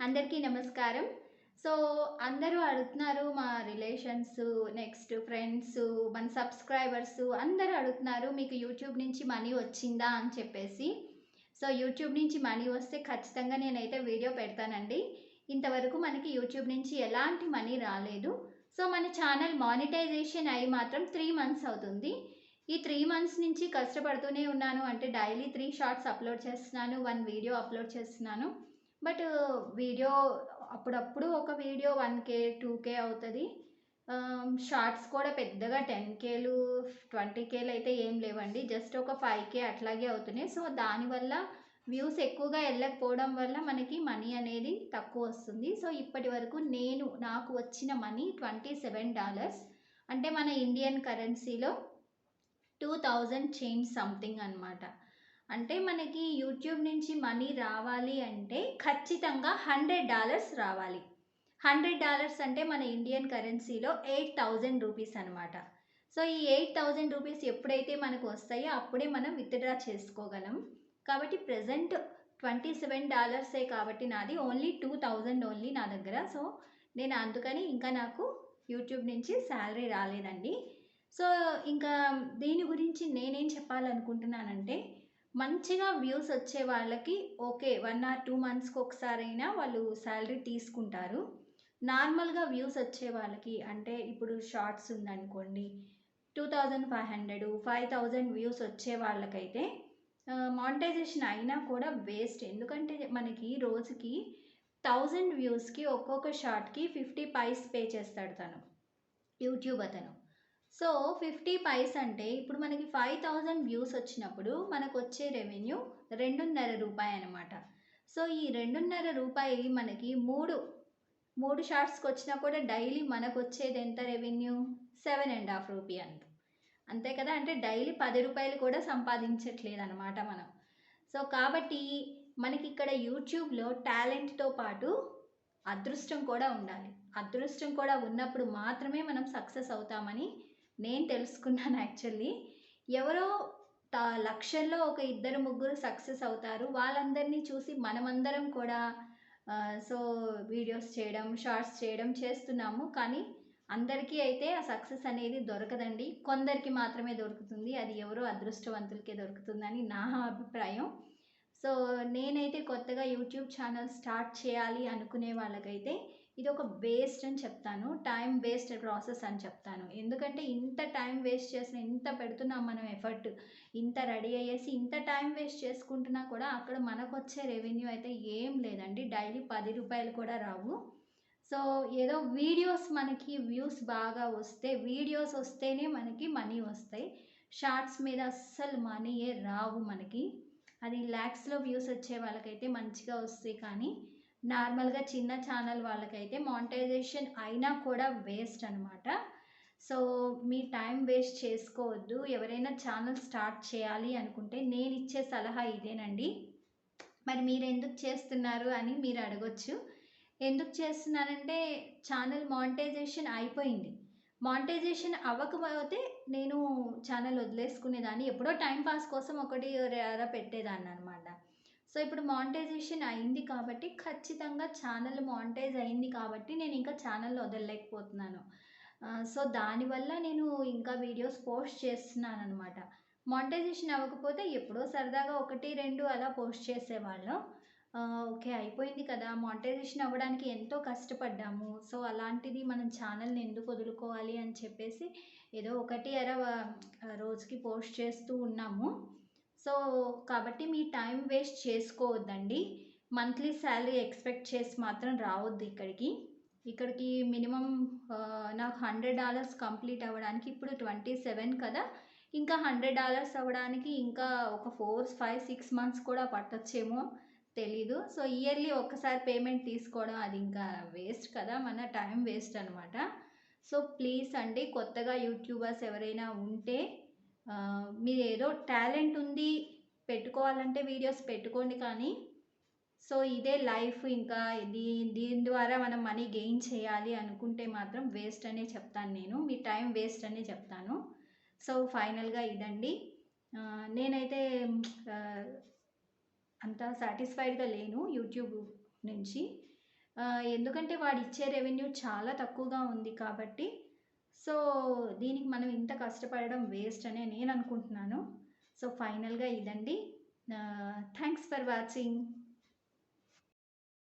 అందరికీ నమస్కారం. సో, అందరూ అడుగుతున్నారు మా రిలేషన్స్, నెక్స్ట్ ఫ్రెండ్స్, మన సబ్‌స్క్రైబర్స్ అందరూ అడుగుతున్నారు. మీకు యూట్యూబ్ నుంచి మనీ వచ్చిందా అని చెప్పేసి. సో, యూట్యూబ్ నుంచి మనీ వస్తే ఖచ్చితంగా నేనైతే వీడియో పెడతానండి. ఇంతవరకు మనకి యూట్యూబ్ నుంచి ఎలాంటి మనీ రాలేదు. సో, మన ఛానల్ మానిటైజేషన్ అయ్యి మాత్రం 3 మంత్స్ అవుతుంది. ఈ 3 మంత్స్ నుంచి కష్టపడుతూనే ఉన్నాను. అంటే డైలీ 3 షార్ట్స్ అప్‌లోడ్ చేస్తున్నాను. 1 వీడియో అప్‌లోడ్ చేస్తున్నాను. బట్ వీడియో అప్పుడప్పుడు ఒక వీడియో 1,000, 2,000 అవుతది. షార్ట్స్ కూడా పెద్దగా 10,000, 20,000 అయితే ఏం లేవండి. జస్ట్ ఒక 5,000 అట్లాగే అవుతున్నాయి. సో, దానివల్ల వ్యూస్ ఎక్కువగా ఎళ్ళకపోవడం వల్ల మనకి మనీ అనేది తక్కువొస్తుంది. సో, ఇప్పటి వరకు నాకు వచ్చిన మనీ $27 అంటే మన ఇండియన్ కరెన్సీలో 2000 చేంజ్ సంథింగ్ అనమాట. అంటే మనకి యూట్యూబ్ నుంచి మనీ రావాలి అంటే ఖచ్చితంగా $100 రావాలి. $100 అంటే మన ఇండియన్ కరెన్సీలో 8000 రూపీస్ అనమాట. సో, ఈ 8000 రూపీస్ ఎప్పుడైతే మనకు వస్తాయో అప్పుడే మనం విత్‌డ్రా చేసుకోగలం. కాబట్టి ప్రెజెంట్ $27 కాబట్టి నాది ఓన్లీ 2000 ఓన్లీ నా దగ్గర. సో, నేను అందుకని ఇంకా నాకు యూట్యూబ్ నుంచి సాలరీ రాలేదండి. సో, ఇంకా దీని గురించి నేనేం చెప్పాలనుకుంటున్నానంటే, మంచిగా వ్యూస్ వచ్చే వాళ్ళకి ఓకే. 1 ఆర్ 2 మంత్స్‌కి ఒకసారైనా వాళ్ళు సాలరీ తీసుకుంటారు. నార్మల్‌గా వ్యూస్ వచ్చే వాళ్ళకి అంటే ఇప్పుడు షార్ట్స్ ఉందనుకోండి. 2500, 5000 వ్యూస్ వచ్చే వాళ్ళకైతే మానిటైజేషన్ అయినా కూడా వేస్ట్. ఎందుకంటే మనకి రోజుకి 1000 వ్యూస్‌కి ఒక్కొక్క షార్ట్‌కి 50 పైస్ పే చేస్తాడు తను. యూట్యూబ్ అతను. సో, 50 పైస్ అంటే ఇప్పుడు మనకి 5000 వ్యూస్ వచ్చినప్పుడు మనకొచ్చే రెవెన్యూ రూ. 2.5 అనమాట. సో, ఈ రూ. 2.5 మనకి 3 షార్ట్స్‌కొచ్చినా కూడా డైలీ మనకొచ్చేదెంత రెవెన్యూ? రూ. 7.5 అంతే. అంతే కదా! అంటే డైలీ రూ. 10 కూడా సంపాదించట్లేదనమాట మనం. సో, కాబట్టి మనకిక్కడ యూట్యూబ్‌లో టాలెంట్‌తో పాటు అదృష్టం కూడా ఉండాలి. అదృష్టం కూడా ఉన్నప్పుడు మాత్రమే మనం సక్సెస్ అవుతామని నేను తెలుసుకున్నాను యాక్చువల్లీ. ఎవరో లక్షల్లో ఒక ఇద్దరు, ముగ్గురు సక్సెస్ అవుతారు. వాళ్ళందరిని చూసి మనమందరం కూడా సో, వీడియోస్ చేయడం, షార్ట్స్ చేయడం చేస్తున్నాము. కానీ అందరికీ అయితే ఆ సక్సెస్ అనేది దొరకదండి. కొందరికి మాత్రమే దొరుకుతుంది. అది ఎవరో అదృష్టవంతులకే దొరుకుతుందని నా అభిప్రాయం. సో, నేనైతే కొత్తగా యూట్యూబ్ ఛానల్ స్టార్ట్ చేయాలి అనుకునే వాళ్ళకైతే ఇదొక వేస్ట్ అని చెప్తాను. టైమ్ వేస్ట్ ప్రాసెస్ అని చెప్తాను. ఎందుకంటే ఇంత టైమ్ వేస్ట్ చేసిన ఇంత పెడుతున్నాం మనం ఎఫర్ట్. ఇంత రెడీ అయ్యేసి ఇంత టైమ్ వేస్ట్ చేసుకుంటున్నా కూడా అక్కడ మనకొచ్చే రెవెన్యూ అయితే ఏం లేదండి. డైలీ రూ. 10 కూడా రావు. సో, ఏదో వీడియోస్ మనకి వ్యూస్ బాగా వస్తే వీడియోస్ వస్తేనే మనకి మనీ వస్తాయి. షార్ట్స్ మీద అస్సలు మనీయే రావు మనకి. అది లాక్స్‌లో వ్యూస్ వచ్చే వాళ్ళకైతే మంచిగా వస్తాయి కానీ, నార్మల్‌గా చిన్న ఛానల్ వాళ్ళకైతే మానిటైజేషన్ అయినా కూడా వేస్ట్ అనమాట. సో, మీ టైం వేస్ట్ చేసుకోవద్దు. ఎవరైనా ఛానల్ స్టార్ట్ చేయాలి అనుకుంటే నేనిచ్చే సలహా ఇదేనండి. మరి మీరెందుకు చేస్తున్నారు అని మీరు అడగొచ్చు. ఎందుకు చేస్తున్నానంటే ఛానల్ మానిటైజేషన్ అయిపోయింది. మానిటైజేషన్ అవ్వకపోతే నేను ఛానల్ వదిలేసుకునేదాన్ని. ఎప్పుడో టైమ్ పాస్ కోసం ఒకటి అరా పెట్టేదాన్ననమాట. సో, ఇప్పుడు మానిటైజేషన్ అయింది కాబట్టి ఖచ్చితంగా ఛానల్ మానిటైజ్ అయింది కాబట్టి నేనింకా ఛానల్ వదలలేకపోతున్నాను. సో, దానివల్ల నేను ఇంకా వీడియోస్ పోస్ట్ చేస్తున్నాననమాట. మానిటైజేషన్ అవ్వకపోతే ఎప్పుడో సరదాగా 1, 2 అలా పోస్ట్ చేసేవాళ్ళం. ఓకే. అయిపోయింది కదా! మానిటైజేషన్ అవ్వడానికి ఎంతో కష్టపడ్డాము. సో, అలాంటిది మనం ఛానెల్‌ని ఎందుకు వదులుకోవాలి అని చెప్పేసి ఏదో ఒకటి రోజుకి పోస్ట్ చేస్తూ ఉన్నాము. సో, కాబట్టి మీ టైం వేస్ట్ చేసుకోవద్దండి. మంత్లీ సాలరీ ఎక్స్‌పెక్ట్ చేసి మాత్రం రావద్దు ఇక్కడికి. ఇక్కడికి మినిమమ్ నాకు $100 కంప్లీట్ అవ్వడానికి ఇప్పుడు 27 కదా! ఇంకా $100 అవ్వడానికి ఇంకా ఒక 4, 5, 6 మంత్స్ కూడా పట్టొచ్చేమో తెలీదు. సో, ఇయర్‌లీ ఒక్కసారి పేమెంట్ తీసుకోవడం అది ఇంకా వేస్ట్ కదా! మన టైం వేస్ట్ అనమాట. సో, ప్లీజ్ అండి కొత్తగా యూట్యూబర్స్ ఎవరైనా ఉంటే మీరేదో టాలెంట్ ఉంది, పెట్టుకోవాలంటే వీడియోస్ పెట్టుకోండి కానీ, సో, ఇదే లైఫ్ ఇంకా దీని ద్వారా మనం మనీ గెయిన్ చేయాలి అనుకుంటే మాత్రం వేస్ట్ అనే చెప్తాను నేను. మీ టైం వేస్ట్ అనే చెప్తాను. సో, ఫైనల్‌గా ఇదండి. నేనైతే ఆహ్, అంత సాటిస్ఫైడ్‌గా లేను యూట్యూబ్ నుంచి. ఎందుకంటే వాడిచ్చే రెవెన్యూ చాలా తక్కువగా ఉంది కాబట్టి, సో, దీనికి మనం ఇంత కష్టపడడం వేస్ట్ అనే నేననుకుంటున్నాను. సో, ఫైనల్‌గా ఇదండి. Thanks for watching.